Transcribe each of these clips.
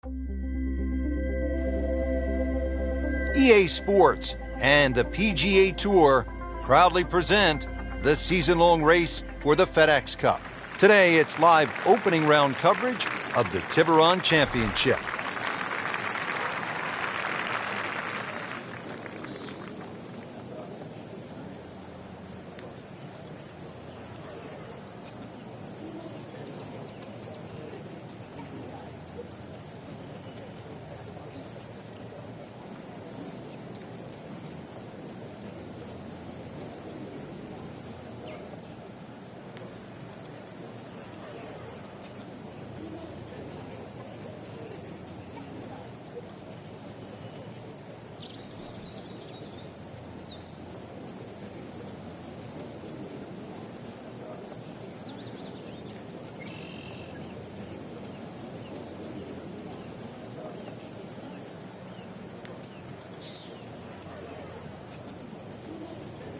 EA Sports and the PGA Tour proudly present the season-long race for the FedEx Cup. Today, it's live opening round coverage of the Tiburon Championship.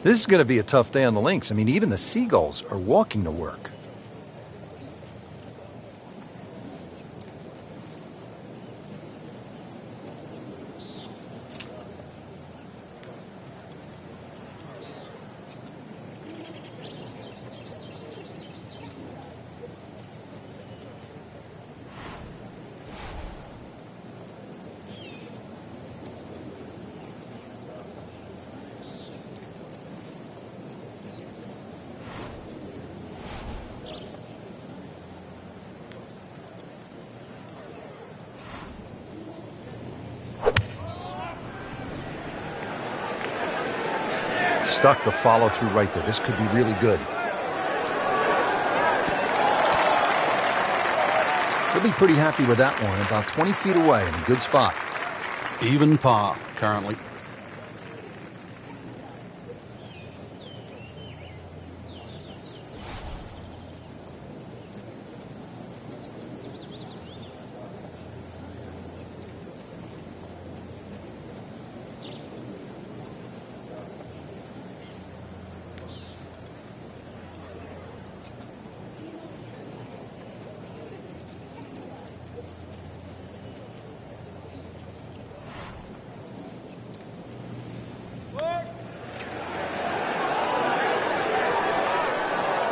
This is going to be a tough day on the links. I mean, even the seagulls are walking to work. Stuck the follow through right there. This could be really good. He'll be pretty happy with that one. About 20 feet away in a good spot. Even par currently.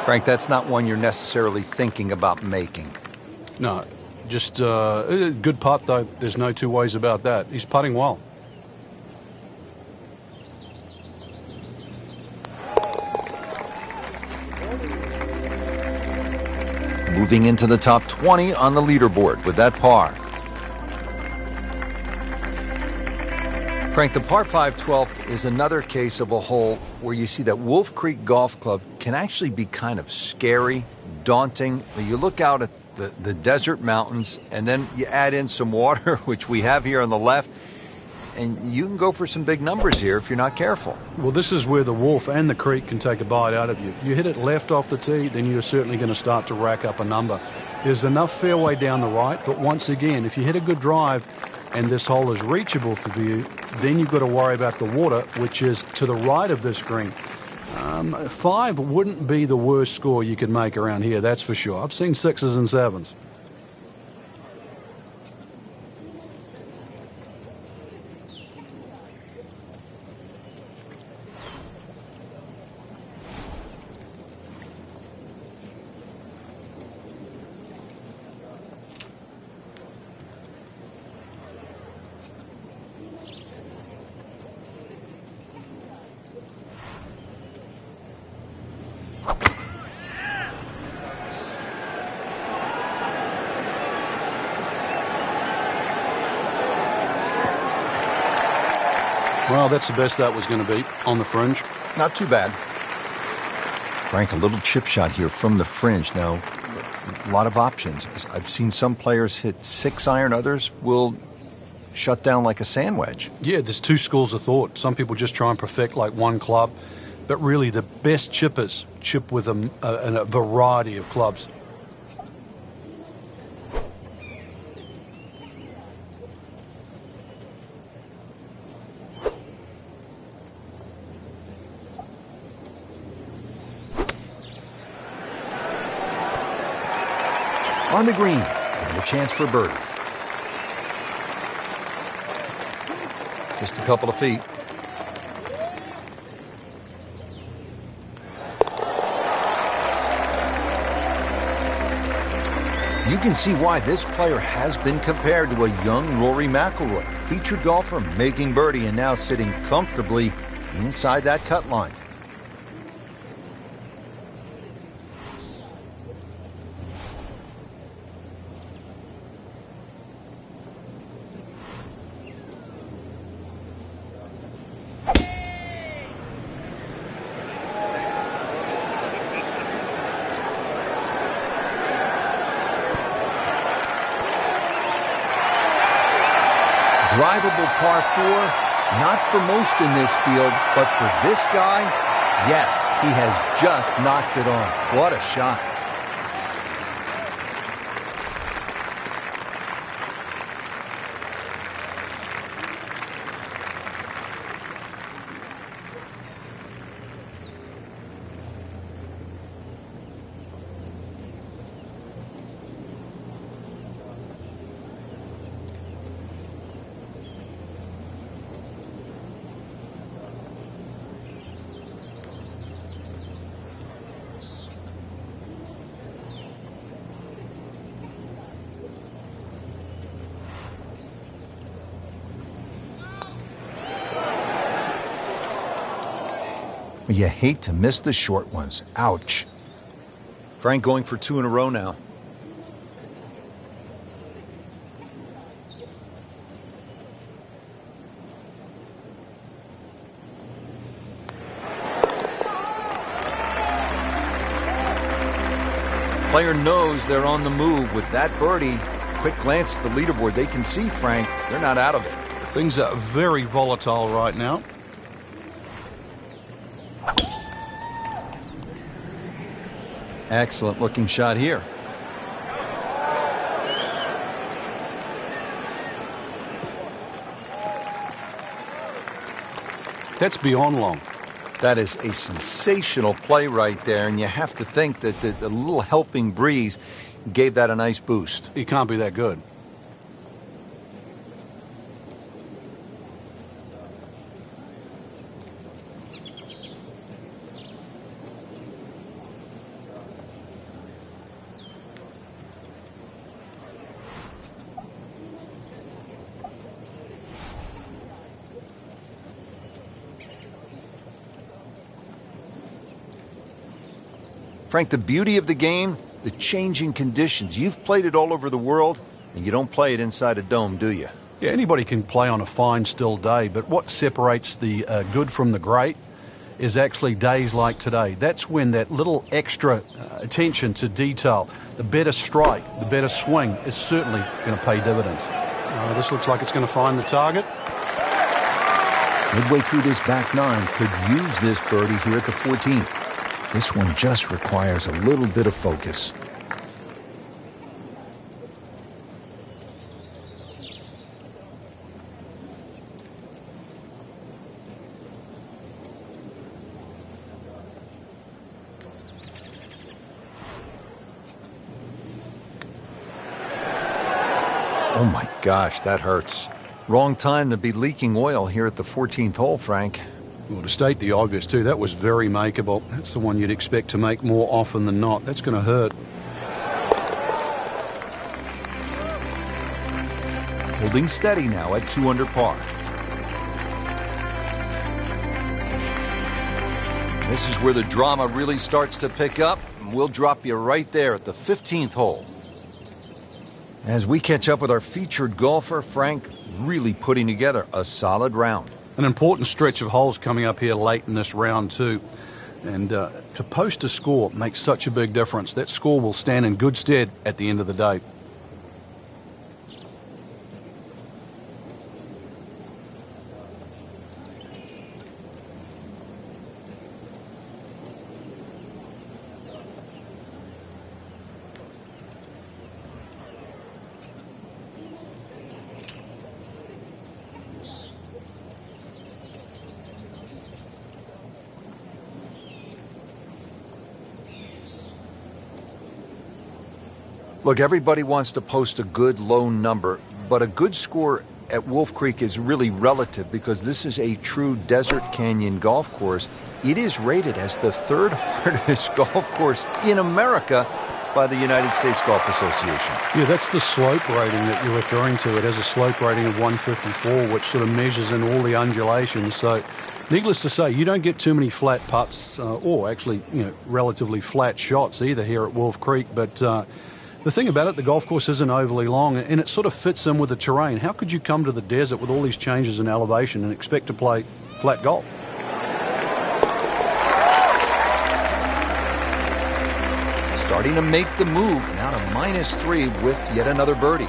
Frank, that's not one you're necessarily thinking about making. No, just a good putt, though. There's no two ways about that. He's putting well. Moving into the top 20 on the leaderboard with that par. Frank, the par 5 12th is another case of a hole where you see that Wolf Creek Golf Club can actually be kind of scary, daunting. You look out at the desert mountains, and then you add in some water, which we have here on the left, and you can go for some big numbers here if you're not careful. Well, this is where the Wolf and the Creek can take a bite out of you. You hit it left off the tee, then you're certainly going to start to rack up a number. There's enough fairway down the right, but once again, if you hit a good drive and this hole is reachable for you, then you've got to worry about the water, which is to the right of this green. 5 wouldn't be the worst score you could make around here, that's for sure. I've seen 6s and 7s. Well, that's the best that was going to be on the fringe. Not too bad. Frank, a little chip shot here from the fringe. Now, a lot of options. I've seen some players hit 6-iron. Others will shut down like a sand wedge. Yeah, there's two schools of thought. Some people just try and perfect like one club. But really, the best chippers chip with a variety of clubs. On the green, and a chance for birdie. Just a couple of feet. You can see why this player has been compared to a young Rory McIlroy, featured golfer making birdie and now sitting comfortably inside that cut line. Drivable par 4, not for most in this field, but for this guy, yes, he has just knocked it on. What a shot. You hate to miss the short ones. Ouch. Frank going for 2 in a row now. Player knows they're on the move with that birdie. Quick glance at the leaderboard. They can see, Frank, they're not out of it. Things are very volatile right now. Excellent looking shot here. That's beyond long. That is a sensational play right there, and you have to think that the little helping breeze gave that a nice boost. He can't be that good. Frank, the beauty of the game, the changing conditions. You've played it all over the world, and you don't play it inside a dome, do you? Yeah, anybody can play on a fine, still day, but what separates the good from the great is actually days like today. That's when that little extra attention to detail, the better strike, the better swing, is certainly going to pay dividends. This looks like it's going to find the target. Midway through this back 9, could use this birdie here at the 14th. This one just requires a little bit of focus. Oh my gosh, that hurts. Wrong time to be leaking oil here at the 14th hole, Frank. Well, to state the obvious, too, that was very makeable. That's the one you'd expect to make more often than not. That's going to hurt. Holding steady now at 2 under par. This is where the drama really starts to pick up. We'll drop you right there at the 15th hole. As we catch up with our featured golfer, Frank really putting together a solid round. An important stretch of holes coming up here late in this round, too. And to post a score makes such a big difference. That score will stand in good stead at the end of the day. Look, everybody wants to post a good low number, but a good score at Wolf Creek is really relative because this is a true desert canyon golf course. It is rated as the third hardest golf course in America by the United States Golf Association. Yeah, that's the slope rating that you're referring to. It has a slope rating of 154, which sort of measures in all the undulations. So, needless to say, you don't get too many flat putts, or actually, relatively flat shots either here at Wolf Creek. But the thing about it, the golf course isn't overly long, and it sort of fits in with the terrain. How could you come to the desert with all these changes in elevation and expect to play flat golf? Starting to make the move, now to -3 with yet another birdie.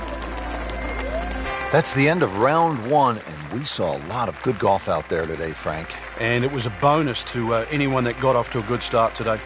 That's the end of round one, and we saw a lot of good golf out there today, Frank. And it was a bonus to anyone that got off to a good start today.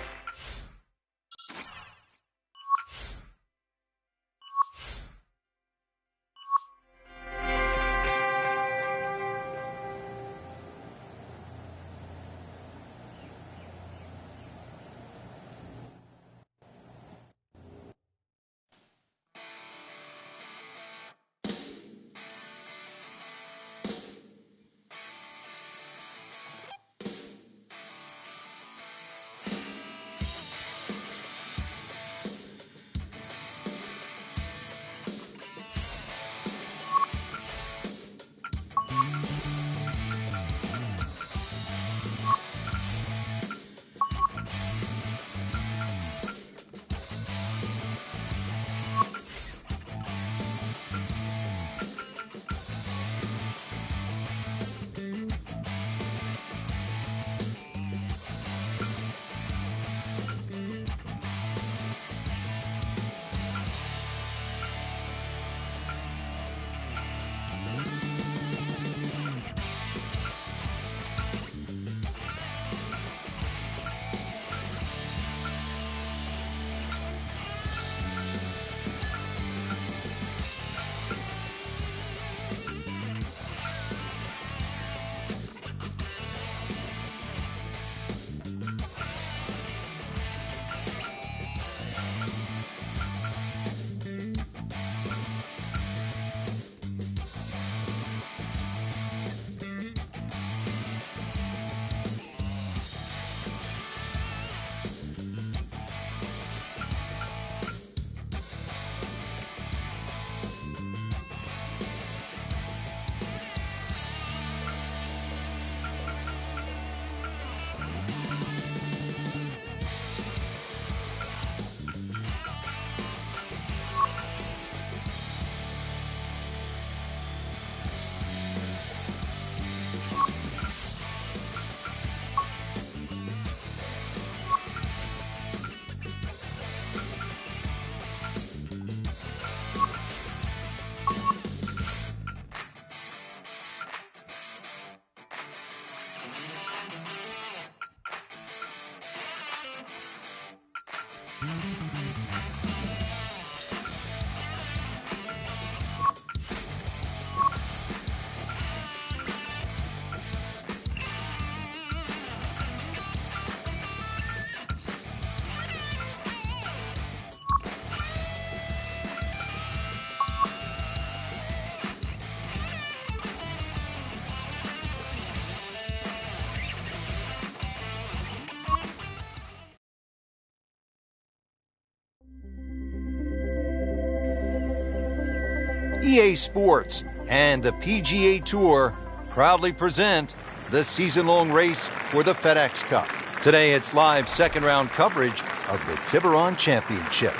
EA Sports and the PGA Tour proudly present the season-long race for the FedEx Cup. Today it's live second-round coverage of the Tiburon Championship.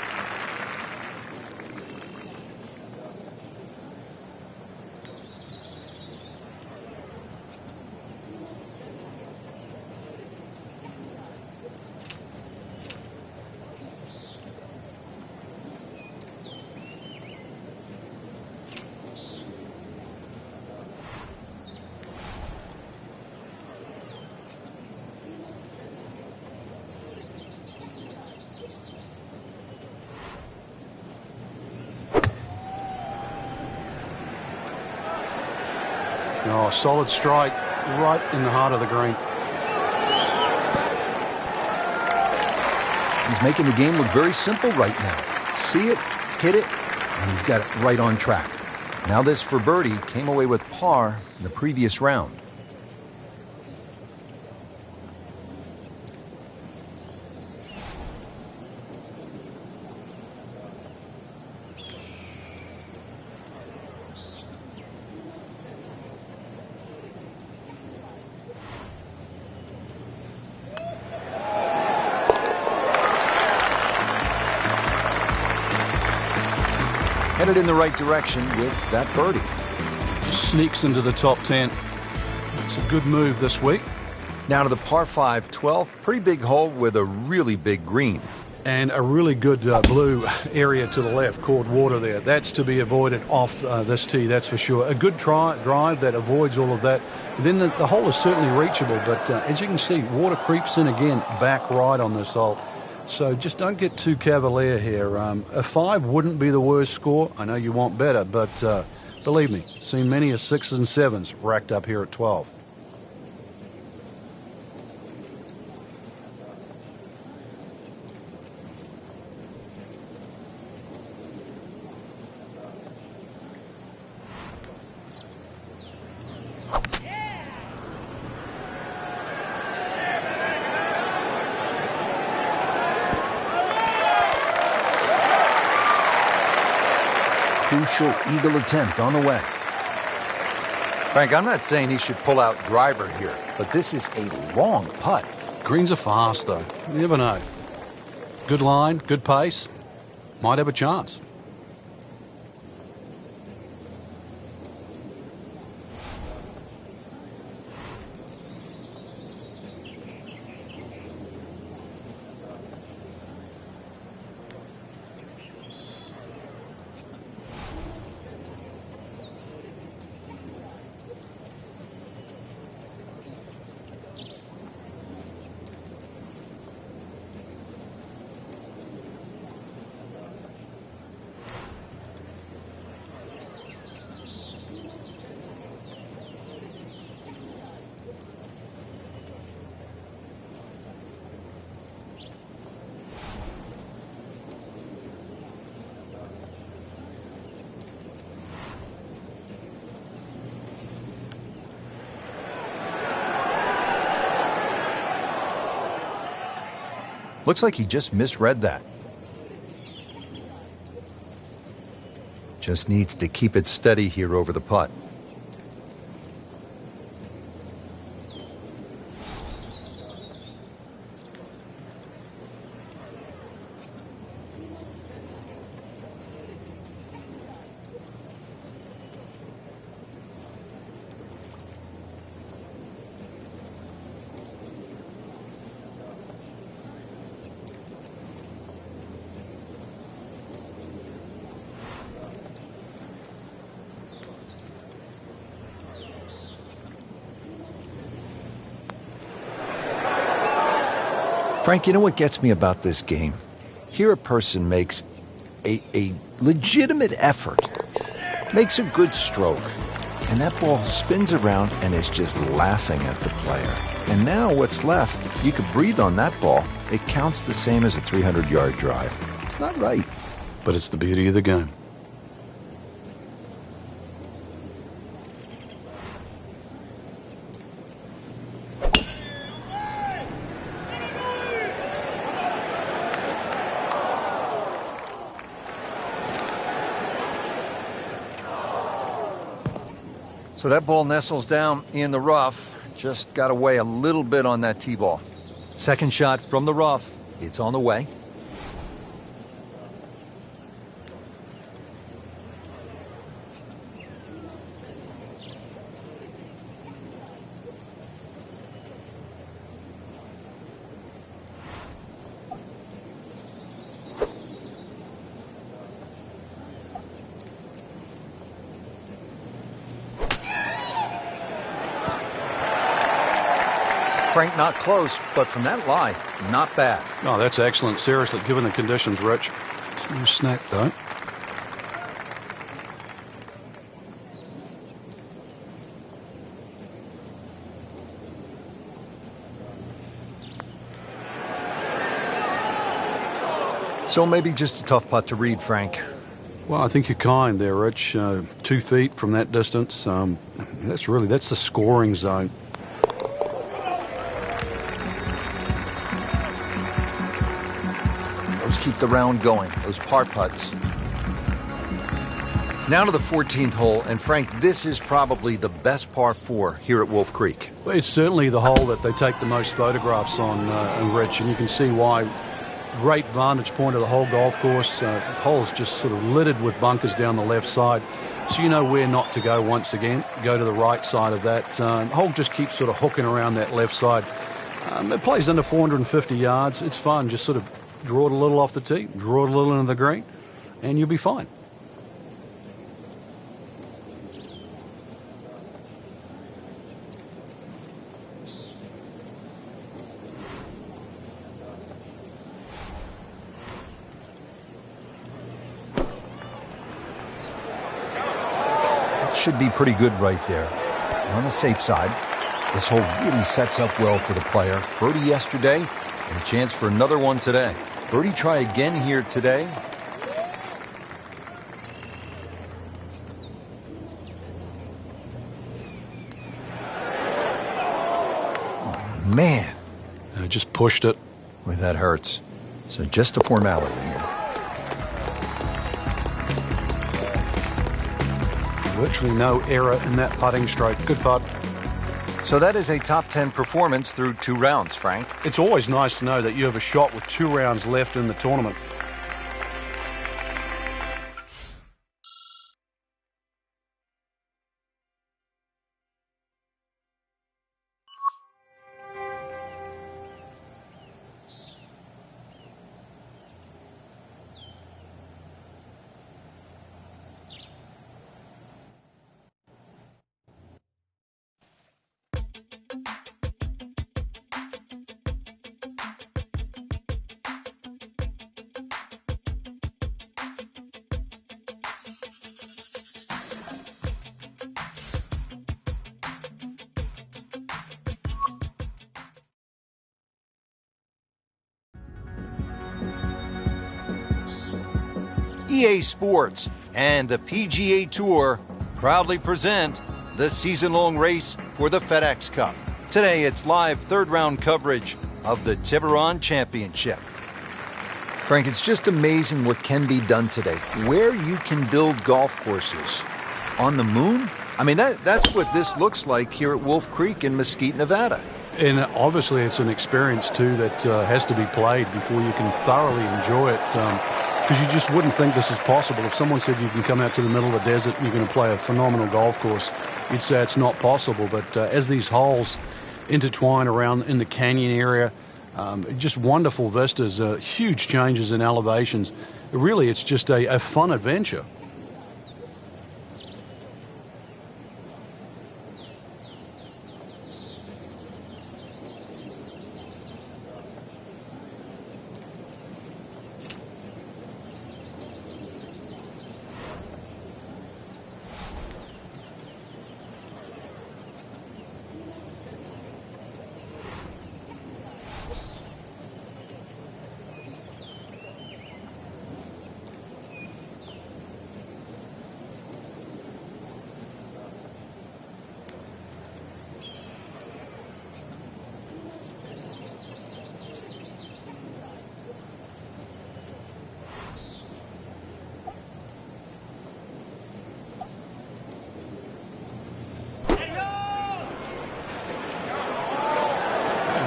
Oh, solid strike right in the heart of the green. He's making the game look very simple right now. See it, hit it, and he's got it right on track. Now this for birdie came away with par in the previous round. Headed in the right direction with that birdie. Just sneaks into the top 10. It's a good move this week. Now to the par 5 12, pretty big hole with a really big green. And a really good blue area to the left, called water there. That's to be avoided off this tee, that's for sure. A good drive that avoids all of that. And then the hole is certainly reachable, but as you can see, water creeps in again, back right on this hole. So just don't get too cavalier here. A 5 wouldn't be the worst score. I know you want better, but believe me, seen many as 6s and 7s racked up here at 12. Crucial eagle attempt on the way. Frank, I'm not saying he should pull out driver here, but this is a long putt. Greens are fast, though. You never know. Good line, good pace. Might have a chance. Looks like he just misread that. Just needs to keep it steady here over the putt. Frank, you know what gets me about this game? Here a person makes a legitimate effort, makes a good stroke, and that ball spins around and is just laughing at the player. And now what's left, you could breathe on that ball. It counts the same as a 300-yard drive. It's not right. But it's the beauty of the game. So that ball nestles down in the rough. Just got to weigh a little bit on that tee ball. Second shot from the rough. It's on the way. Frank, not close, but from that lie, not bad. Oh, that's excellent. Seriously, given the conditions, Rich. It's no snack, though. So maybe just a tough putt to read, Frank. Well, I think you're kind there, Rich. 2 feet from that distance. That's the scoring zone. Those keep the round going, those par putts. Now to the 14th hole, and Frank, this is probably the best par 4 here at Wolf Creek. Well, it's certainly the hole that they take the most photographs on, Rich, and you can see why. Great vantage point of the whole golf course. Hole's just sort of littered with bunkers down the left side, so you know where not to go once again. Go to the right side of that. Hole just keeps sort of hooking around that left side. It plays under 450 yards. It's fun. Just sort of draw it a little off the tee, draw it a little into the green, and you'll be fine. Should be pretty good right there. On the safe side, this hole really sets up well for the player. Birdie yesterday, and a chance for another one today. Birdie try again here today. Oh, man. I just pushed it. Boy, that hurts. So just a formality here. Virtually no error in that putting stroke. Good putt. So that is a top 10 performance through 2 rounds, Frank. It's always nice to know that you have a shot with 2 rounds left in the tournament. EA Sports and the PGA Tour proudly present the season-long race for the FedEx Cup. Today, it's live third-round coverage of the Tiburon Championship. Frank, it's just amazing what can be done today. Where you can build golf courses on the moon? I mean, that's what this looks like here at Wolf Creek in Mesquite, Nevada. And obviously, it's an experience, too, that has to be played before you can thoroughly enjoy it. Because you just wouldn't think this is possible. If someone said you can come out to the middle of the desert and you're going to play a phenomenal golf course, you'd say it's not possible. But as these holes intertwine around in the canyon area, just wonderful vistas, huge changes in elevations. Really, it's just a fun adventure.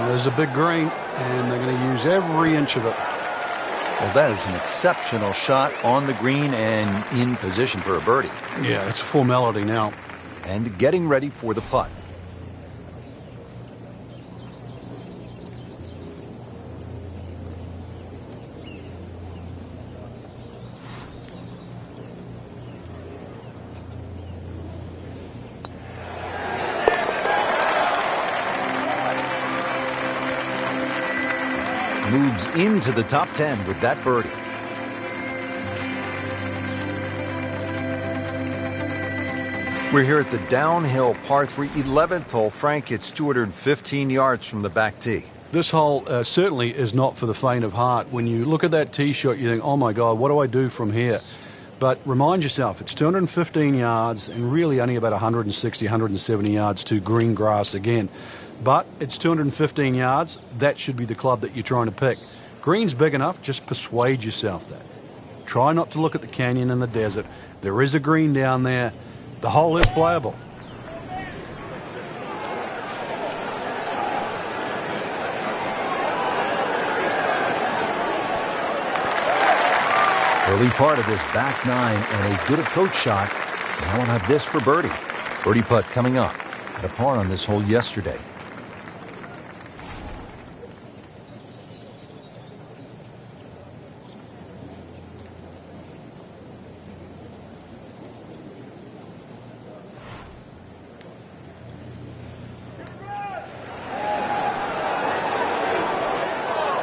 There's a big green, and they're going to use every inch of it. Well, that is an exceptional shot on the green and in position for a birdie. Yeah, it's a formality now. And getting ready for the putt. Moves into the top 10 with that birdie. We're here at the downhill par 3 11th hole. Frank, it's 215 yards from the back tee. This hole certainly is not for the faint of heart. When you look at that tee shot, you think, oh my God, what do I do from here? But remind yourself, it's 215 yards and really only about 160, 170 yards to green grass again. But it's 215 yards. That should be the club that you're trying to pick. Green's big enough. Just persuade yourself that. Try not to look at the canyon and the desert. There is a green down there. The hole is playable. Early part of this back nine and a good approach shot. Now we'll have this for birdie. Birdie putt coming up. Had a par on this hole yesterday.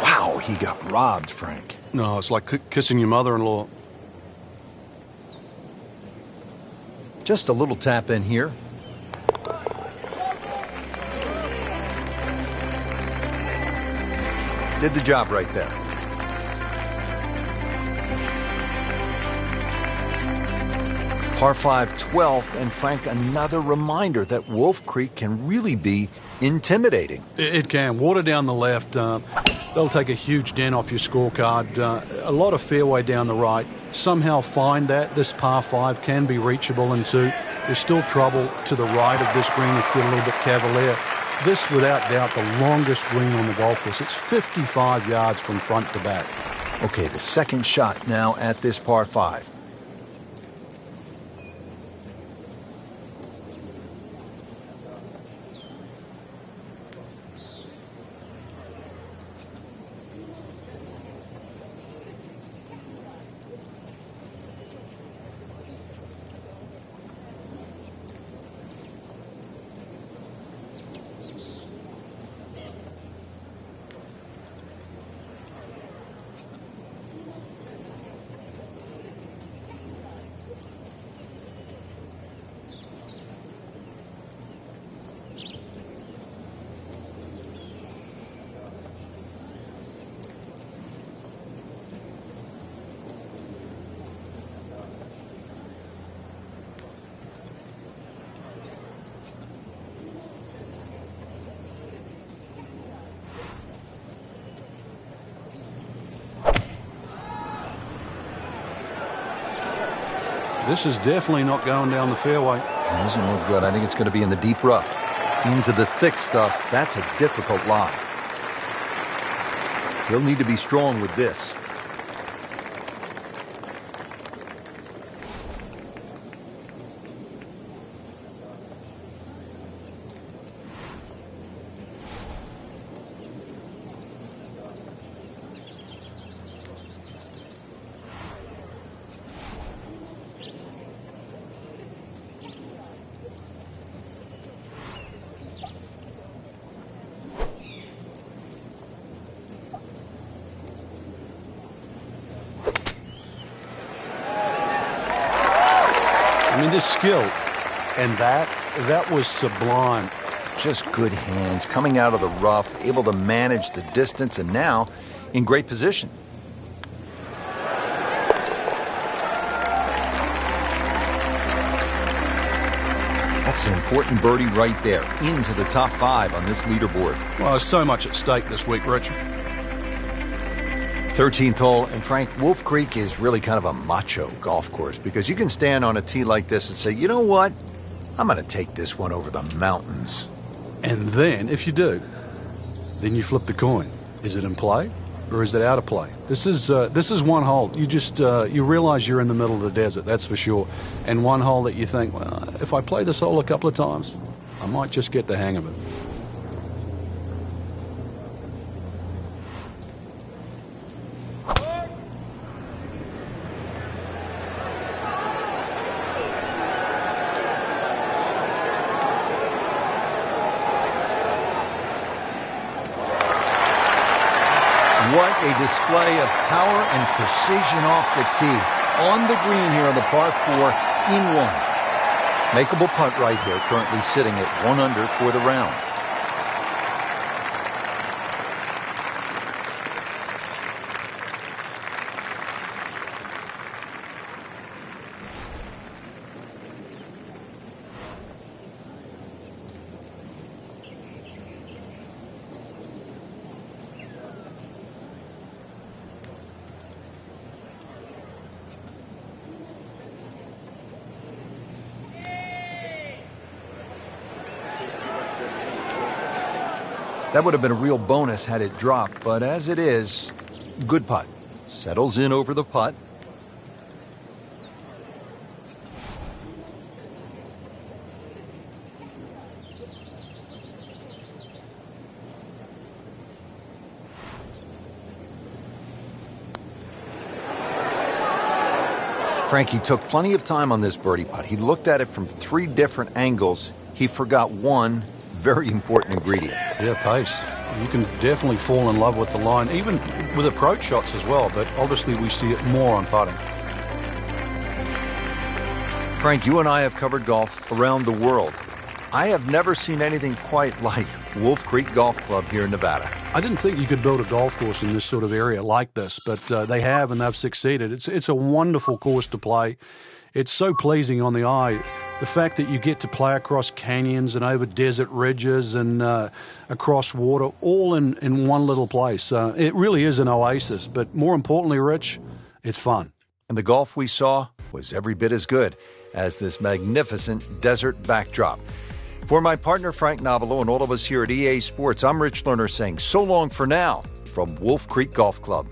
Wow, he got robbed, Frank. No, it's like kissing your mother-in-law. Just a little tap in here. Did the job right there. Par 5, 12th, and Frank, another reminder that Wolf Creek can really be intimidating. It can. Water down the left. They'll take a huge dent off your scorecard. A lot of fairway down the right. Somehow find that. This par 5 can be reachable in 2. There's still trouble to the right of this green if you're a little bit cavalier. This, without doubt, the longest green on the golf course. It's 55 yards from front to back. Okay, the second shot now at this par 5. This is definitely not going down the fairway. It doesn't look good. I think it's going to be in the deep rough. Into the thick stuff. That's a difficult lie. He'll need to be strong with this. I mean, this skill, and that was sublime. Just good hands, coming out of the rough, able to manage the distance, and now in great position. That's an important birdie right there, into the top 5 on this leaderboard. Well, there's so much at stake this week, Rich. 13th hole, and Frank, Wolf Creek is really kind of a macho golf course because you can stand on a tee like this and say, you know what, I'm going to take this one over the mountains. And then, if you do, then you flip the coin. Is it in play or is it out of play? This is one hole. You just you realize you're in the middle of the desert, that's for sure. And one hole that you think, well, if I play this hole a couple of times, I might just get the hang of it. What a display of power and precision off the tee. On the green here on the par 4 in 1. Makeable putt right there, currently sitting at 1 under for the round. That would have been a real bonus had it dropped, but as it is, good putt. Settles in over the putt. Frankie took plenty of time on this birdie putt. He looked at it from 3 different angles. He forgot one very important ingredient. Yeah, pace. You can definitely fall in love with the line, even with approach shots as well, but obviously we see it more on putting. Frank, you and I have covered golf around the world. I have never seen anything quite like Wolf Creek Golf Club here in Nevada. I didn't think you could build a golf course in this sort of area like this, but they have, and they've succeeded. It's a wonderful course to play. It's so pleasing on the eye. The fact that you get to play across canyons and over desert ridges and across water, all in one little place. It really is an oasis, but more importantly, Rich, it's fun. And the golf we saw was every bit as good as this magnificent desert backdrop. For my partner, Frank Novello, and all of us here at EA Sports, I'm Rich Lerner saying so long for now from Wolf Creek Golf Club.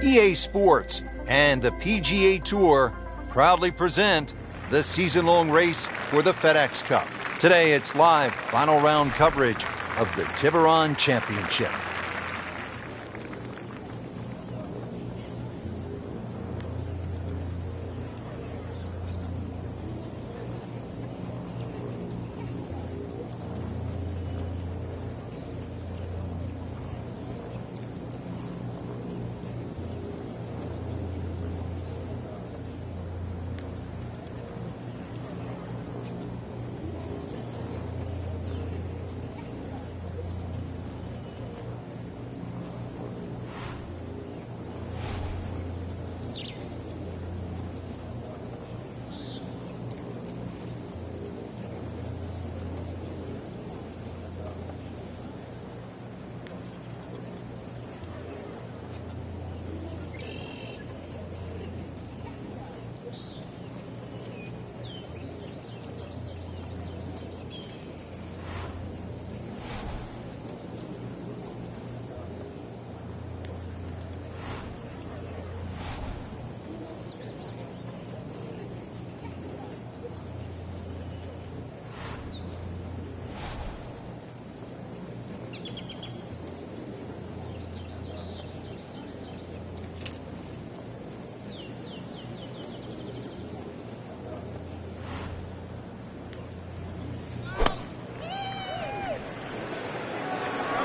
EA Sports and the PGA Tour proudly present the season-long race for the FedEx Cup. Today, it's live final round coverage of the Tiburon Championship.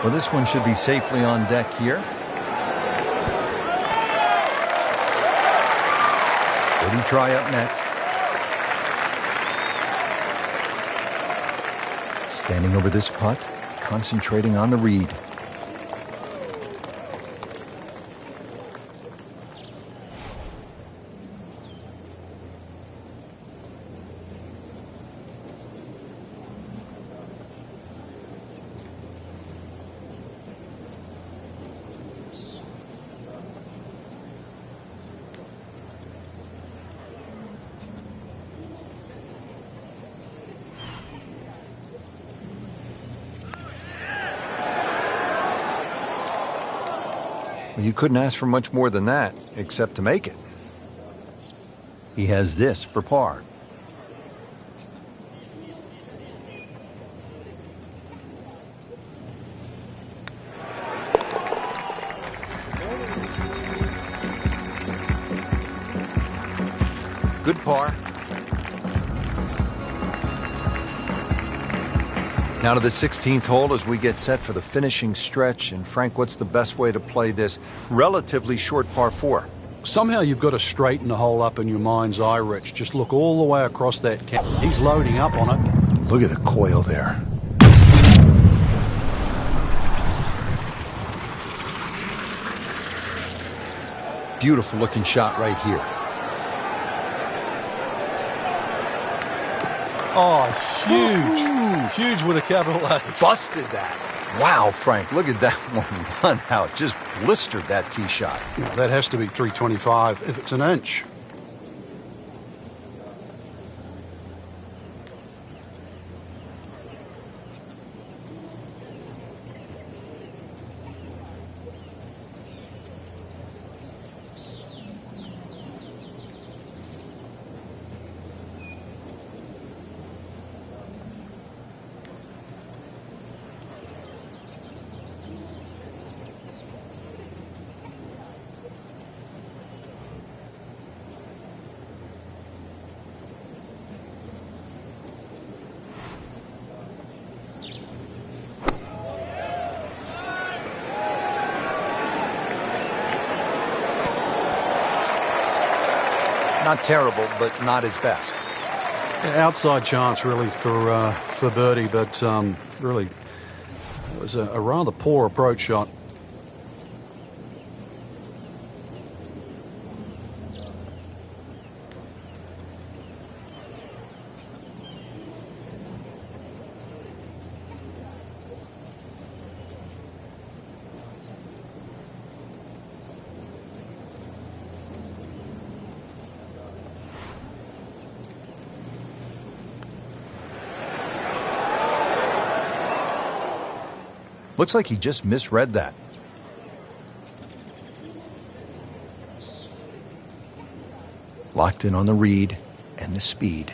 Well, this one should be safely on deck here. Birdie try up next. Standing over this putt, concentrating on the read. Well, you couldn't ask for much more than that, except to make it. He has this for par. Good par. Now to the 16th hole as we get set for the finishing stretch. And Frank, what's the best way to play this relatively short par 4? Somehow you've got to straighten the hole up in your mind's eye, Rich. Just look all the way across that cap. He's loading up on it. Look at the coil there. Beautiful looking shot right here. Oh, huge. Huge with a capital H. Busted that. Wow, Frank, look at that one run out. Just blistered that tee shot. That has to be 325 if it's an inch. Not terrible, but not his best. Yeah, outside chance, really, for birdie, but really, it was a rather poor approach shot. Looks like he just misread that. Locked in on the read and the speed.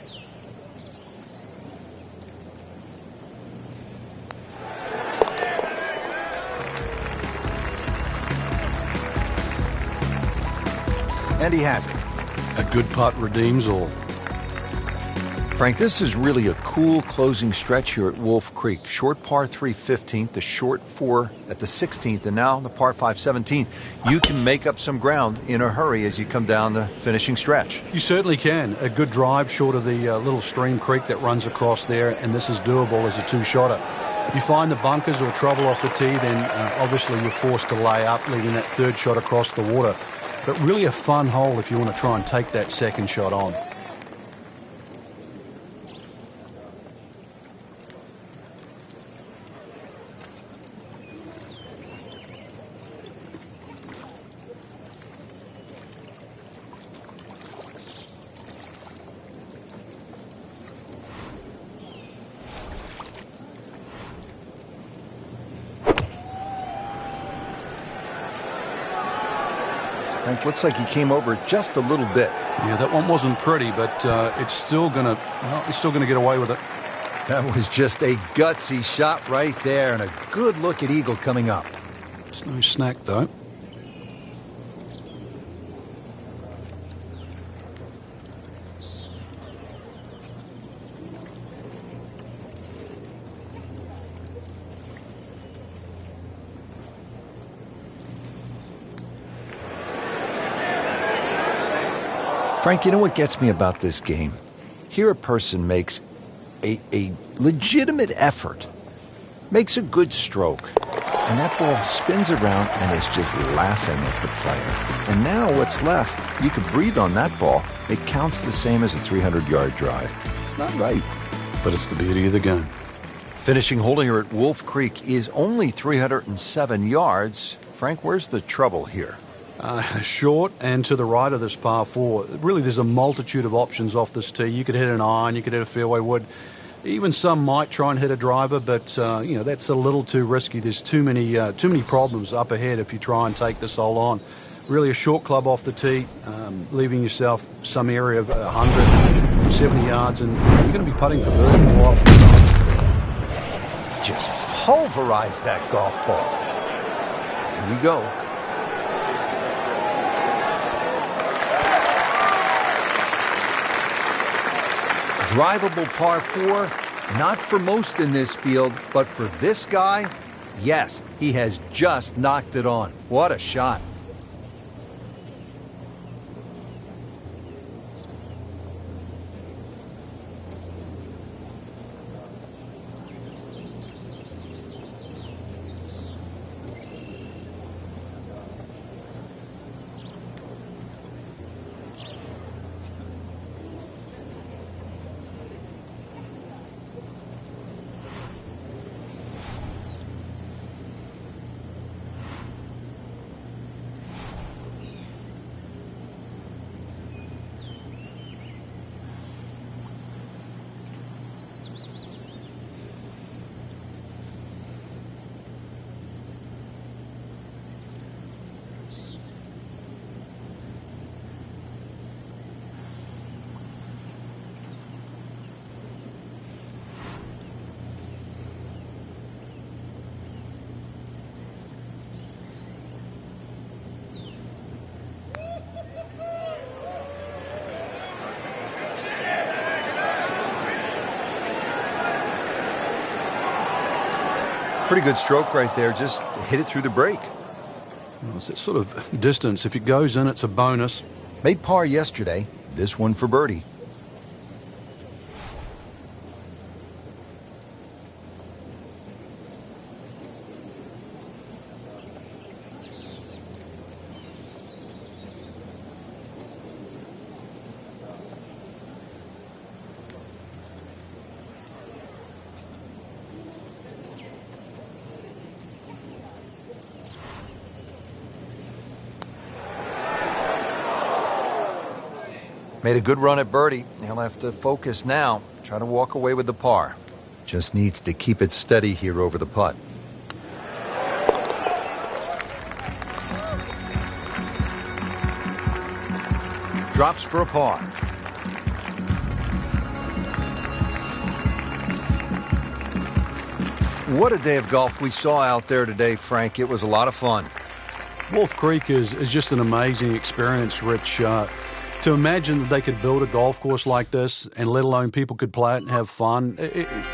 And he has it. A good putt redeems all. Frank, this is really a cool closing stretch here at Wolf Creek. Short par 3 15th, the short 4 at the 16th, and now the par 5 17th. You can make up some ground in a hurry as you come down the finishing stretch. You certainly can. A good drive short of the little stream creek that runs across there, and this is doable as a two-shotter. You find the bunkers or trouble off the tee, then obviously you're forced to lay up, leaving that third shot across the water. But really a fun hole if you want to try and take that second shot on. Frank, looks like he came over just a little bit. Yeah, that one wasn't pretty, but it's still gonna get away with it. That was just a gutsy shot right there, and a good look at eagle coming up. It's no snack though. Frank, you know what gets me about this game? Here a person makes a legitimate effort, makes a good stroke, and that ball spins around and is just laughing at the player. And now what's left, you could breathe on that ball. It counts the same as a 300-yard drive. It's not right. But it's the beauty of the game. Finishing hole here at Wolf Creek is only 307 yards. Frank, where's the trouble here? Short and to the right of this par 4. Really, there's a multitude of options off this tee. You could hit an iron, you could hit a fairway wood. Even some might try and hit a driver, but that's a little too risky. There's too many problems up ahead if you try and take this hole on. Really a short club off the tee, leaving yourself some area of 170 yards, and you're going to be putting for birdie more often than not. Just pulverize that golf ball. Here we go. Drivable par 4, not for most in this field, but for this guy, yes, he has just knocked it on. What a shot. Pretty good stroke right there. Just hit it through the break. Well, it's that sort of distance. If it goes in, it's a bonus. Made par yesterday. This one for birdie. Made a good run at birdie. He'll have to focus now. Try to walk away with the par. Just needs to keep it steady here over the putt. Drops for a par. What a day of golf we saw out there today, Frank. It was a lot of fun. Wolf Creek is just an amazing experience, Rich. To imagine that they could build a golf course like this, and let alone people could play it and have fun.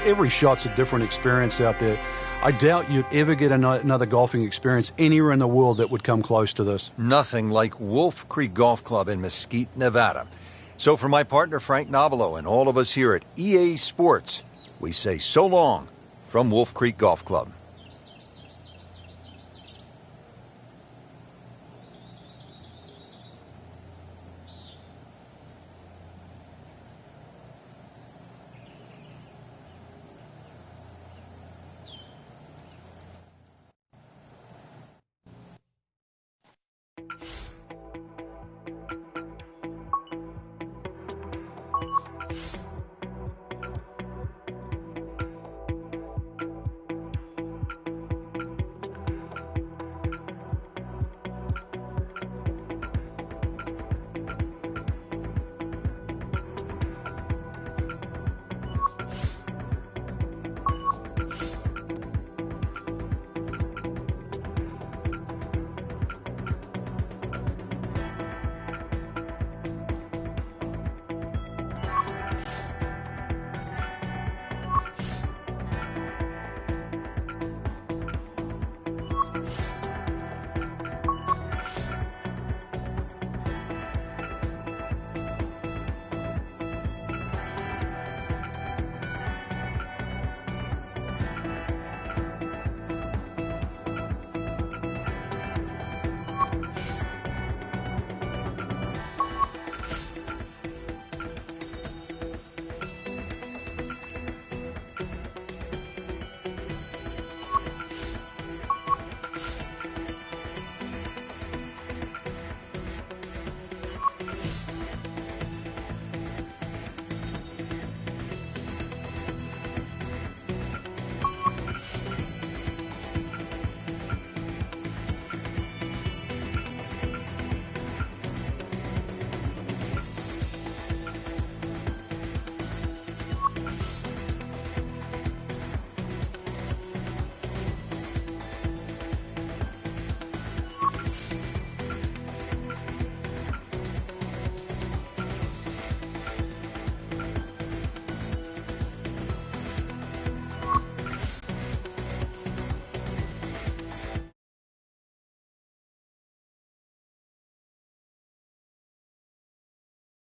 Every shot's a different experience out there. I doubt you'd ever get another golfing experience anywhere in the world that would come close to this. Nothing like Wolf Creek Golf Club in Mesquite, Nevada. So for my partner, Frank Nobilo, and all of us here at EA Sports, we say so long from Wolf Creek Golf Club.